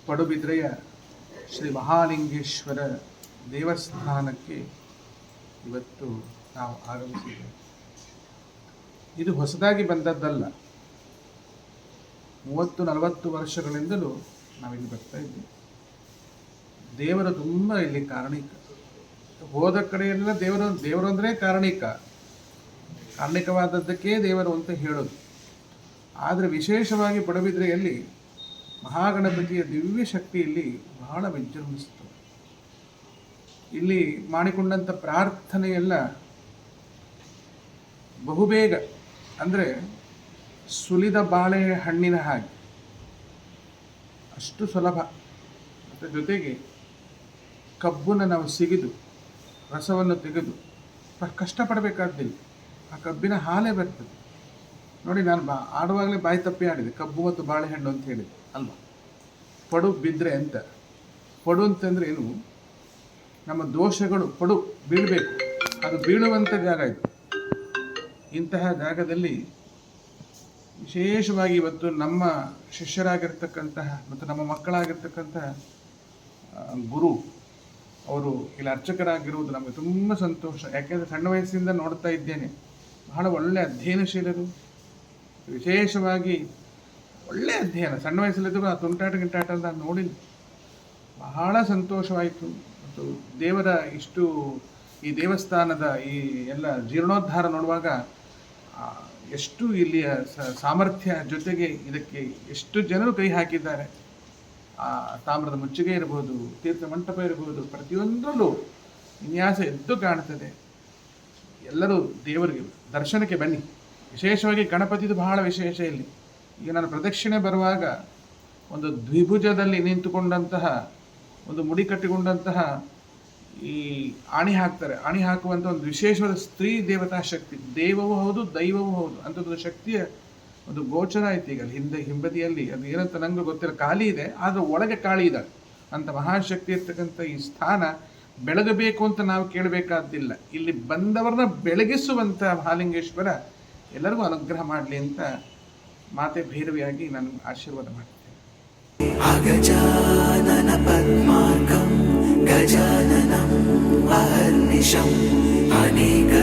ಪಡುಬಿದ್ರೆಯ ಶ್ರೀ ಮಹಾಲಿಂಗೇಶ್ವರ ದೇವಸ್ಥಾನಕ್ಕೆ ಇವತ್ತು ನಾವು ಆಗಮಿಸಿದ್ದೇವೆ. ಇದು ಹೊಸದಾಗಿ ಬಂದದ್ದಲ್ಲ. 30-40 ವರ್ಷಗಳಿಂದಲೂ ನಾವಿಲ್ಲಿ ಬರ್ತಾ ಇದ್ದೀವಿ. ದೇವರು ತುಂಬ ಇಲ್ಲಿ ಕಾರಣಿಕ. ಹೋದ ಕಡೆಯೆಲ್ಲ ದೇವರು ಅಂದರೆ ಕಾರಣಿಕವಾದದ್ದಕ್ಕೆ ದೇವರು ಅಂತ ಹೇಳೋದು. ಆದರೆ ವಿಶೇಷವಾಗಿ ಪಡುಬಿದ್ರೆಯಲ್ಲಿ ಮಹಾಗಣಪತಿಯ ದಿವ್ಯ ಶಕ್ತಿ ಇಲ್ಲಿ ಬಹಳ ವಿಜೃಂಭಿಸುತ್ತದೆ. ಇಲ್ಲಿ ಮಾಡಿಕೊಂಡಂಥ ಪ್ರಾರ್ಥನೆಯೆಲ್ಲ ಬಹುಬೇಗ, ಅಂದರೆ ಸುಲಿದ ಬಾಳೆ ಹಣ್ಣಿನ ಹಾಗೆ ಅಷ್ಟು ಸುಲಭ. ಅದರ ಜೊತೆಗೆ ಕಬ್ಬನ್ನು ನಾವು ಸಿಗಿದು ರಸವನ್ನು ತೆಗೆದು ಕಷ್ಟಪಡಬೇಕಾದ್ದಿಲ್ಲ. ಆ ಕಬ್ಬಿನ ಹಾಲೇ ಬರ್ತದೆ. ನೋಡಿ, ನಾನು ಆಡುವಾಗಲೇ ಬಾಯಿ ತಪ್ಪಿ ಆಡಿದೆ, ಕಬ್ಬು ಮತ್ತು ಬಾಳೆಹಣ್ಣು ಅಂತ ಹೇಳಿದೆ ಅಲ್ವಾ. ಪಡು ಬಿದ್ದರೆ ಅಂತ. ಪಡು ಅಂತಂದರೆ ಏನು? ನಮ್ಮ ದೋಷಗಳು ಪಡು ಬೀಳಬೇಕು, ಅದು ಬೀಳುವಂಥ ಜಾಗ ಇದು. ಇಂತಹ ಜಾಗದಲ್ಲಿ ವಿಶೇಷವಾಗಿ ಇವತ್ತು ನಮ್ಮ ಶಿಷ್ಯರಾಗಿರ್ತಕ್ಕಂತಹ ಮತ್ತು ನಮ್ಮ ಮಕ್ಕಳಾಗಿರ್ತಕ್ಕಂತಹ ಗುರು ಅವರು ಇಲ್ಲಿ ಅರ್ಚಕರಾಗಿರುವುದು ನಮಗೆ ತುಂಬ ಸಂತೋಷ. ಯಾಕೆಂದರೆ ಸಣ್ಣ ವಯಸ್ಸಿಂದ ನೋಡ್ತಾ ಇದ್ದೇನೆ, ಬಹಳ ಒಳ್ಳೆಯ ಅಧ್ಯಯನಶೀಲರು. ವಿಶೇಷವಾಗಿ ಒಳ್ಳೆಯ ಅಧ್ಯಯನ. ಸಣ್ಣ ವಯಸ್ಸಲ್ಲಿದ್ದರೂ ಆ ತುಂಟಾಟ ಗಿಂಟಾಟ ನಾನು ನೋಡಿಲ್ಲ. ಬಹಳ ಸಂತೋಷವಾಯಿತು. ಮತ್ತು ದೇವರ ಇಷ್ಟು ಈ ದೇವಸ್ಥಾನದ ಈ ಎಲ್ಲ ಜೀರ್ಣೋದ್ಧಾರ ನೋಡುವಾಗ ಎಷ್ಟು ಇಲ್ಲಿಯ ಸಾಮರ್ಥ್ಯ, ಜೊತೆಗೆ ಇದಕ್ಕೆ ಎಷ್ಟು ಜನರು ಕೈ ಹಾಕಿದ್ದಾರೆ. ತಾಮ್ರದ ಮುಚ್ಚಿಗೆ ಇರಬಹುದು, ತೀರ್ಥ ಮಂಟಪ ಇರಬಹುದು, ಪ್ರತಿಯೊಂದರಲ್ಲೂ ವಿನ್ಯಾಸ ಎದ್ದು ಕಾಣ್ತದೆ. ಎಲ್ಲರೂ ದೇವರಿಗೆ ದರ್ಶನಕ್ಕೆ ಬನ್ನಿ. ವಿಶೇಷವಾಗಿ ಗಣಪತಿದು ಬಹಳ ವಿಶೇಷ ಇಲ್ಲಿ. ಈಗ ನಾನು ಪ್ರದಕ್ಷಿಣೆ ಬರುವಾಗ ಒಂದು ದ್ವಿಭುಜದಲ್ಲಿ ನಿಂತುಕೊಂಡಂತಹ, ಒಂದು ಮುಡಿ ಕಟ್ಟಿಕೊಂಡಂತಹ ಈ ಆಣಿ ಹಾಕ್ತಾರೆ. ಆಣಿ ಹಾಕುವಂಥ ಒಂದು ವಿಶೇಷವಾದ ಸ್ತ್ರೀ ದೇವತಾ ಶಕ್ತಿ, ದೇವವೂ ಹೌದು ದೈವವೂ ಹೌದು ಅಂಥದ್ದು ಶಕ್ತಿಯ ಒಂದು ಗೋಚರ ಆಯ್ತು. ಈಗ ಹಿಂಬದಿಯಲ್ಲಿ ಅದು ಏನಂತ ನಂಗೆ ಗೊತ್ತಿಲ್ಲ, ಖಾಲಿ ಇದೆ, ಆದರೆ ಒಳಗೆ ಕಾಳಿ ಇದೆ ಅಂತ ಮಹಾಶಕ್ತಿ ಇರ್ತಕ್ಕಂಥ ಈ ಸ್ಥಾನ ಬೆಳಗಬೇಕು ಅಂತ ನಾವು ಕೇಳಬೇಕಾದ್ದಿಲ್ಲ. ಇಲ್ಲಿ ಬಂದವರನ್ನ ಬೆಳಗಿಸುವಂಥ ಮಹಾಲಿಂಗೇಶ್ವರ ಎಲ್ಲರಿಗೂ ಅನುಗ್ರಹ ಮಾಡಲಿ ಅಂತ ಮಾತೆ ಭೈರವಿಯಾಗಿ ನಾನು ಆಶೀರ್ವಾದ ಮಾಡ್ತೇನೆ. ಅಗಜಾನನ ಪದ್ಮಾರ್ಕಂ ಗಜಾನನಂ ಅಹರ್ನಿಶಂ ಅನೇಕ